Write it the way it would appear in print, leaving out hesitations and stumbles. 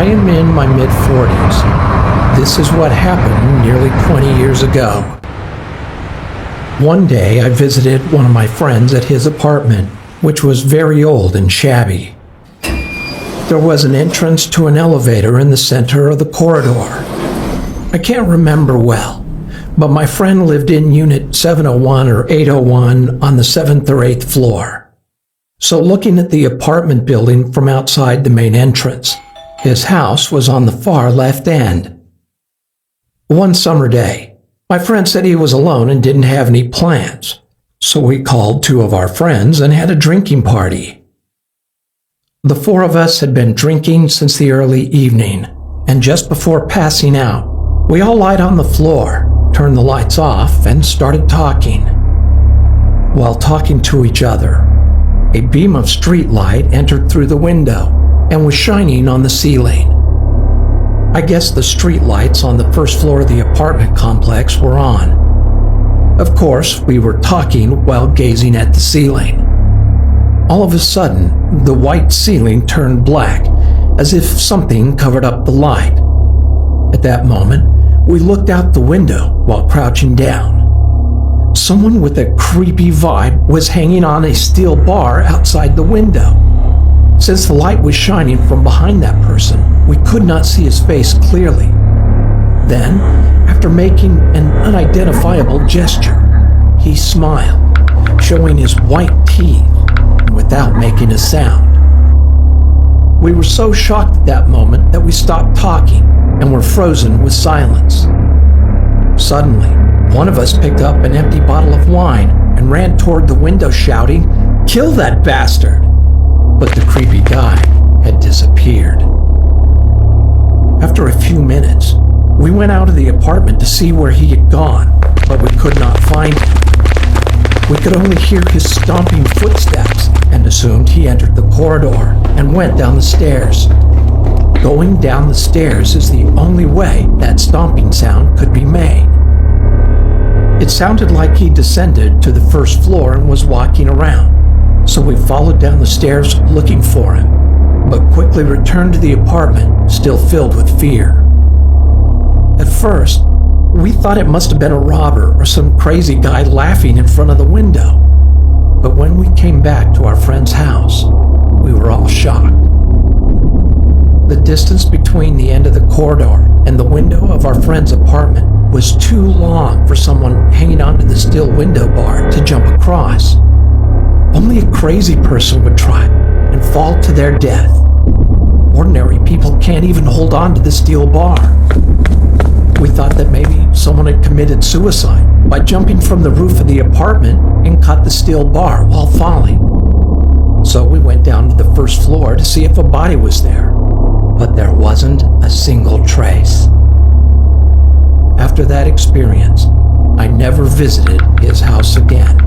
I am in my mid-40s. This is what happened nearly 20 years ago. One day I visited one of my friends at his apartment, which was very old and shabby. There was an entrance to an elevator in the center of the corridor. I can't remember well, but my friend lived in Unit 701 or 801 on the 7th or 8th floor. So looking at the apartment building from outside the main entrance, his house was on the far left end. One summer day, my friend said he was alone and didn't have any plans, so we called two of our friends and had a drinking party. The four of us had been drinking since the early evening, and just before passing out, we all lied on the floor, turned the lights off, and started talking. While talking to each other, a beam of street light entered through the window and was shining on the ceiling. I guess the street lights on the first floor of the apartment complex were on. Of course, we were talking while gazing at the ceiling. All of a sudden, the white ceiling turned black, as if something covered up the light. At that moment, we looked out the window while crouching down. Someone with a creepy vibe was hanging on a steel bar outside the window. Since the light was shining from behind that person, we could not see his face clearly. Then, after making an unidentifiable gesture, he smiled, showing his white teeth, without making a sound. We were so shocked at that moment that we stopped talking and were frozen with silence. Suddenly, one of us picked up an empty bottle of wine and ran toward the window shouting, "Kill that bastard!" But the creepy guy had disappeared. After a few minutes, we went out of the apartment to see where he had gone, but we could not find him. We could only hear his stomping footsteps and assumed he entered the corridor and went down the stairs. Going down the stairs is the only way that stomping sound could be made. It sounded like he descended to the first floor and was walking around, so we followed down the stairs looking for him, but quickly returned to the apartment, still filled with fear. At first, we thought it must have been a robber or some crazy guy laughing in front of the window. But when we came back to our friend's house, we were all shocked. The distance between the end of the corridor and the window of our friend's apartment was too long for someone hanging onto the steel window bar to jump across. Only a crazy person would try and fall to their death. Ordinary people can't even hold on to the steel bar. We thought that maybe someone had committed suicide by jumping from the roof of the apartment and cut the steel bar while falling. So we went down to the first floor to see if a body was there, but there wasn't a single trace. After that experience, I never visited his house again.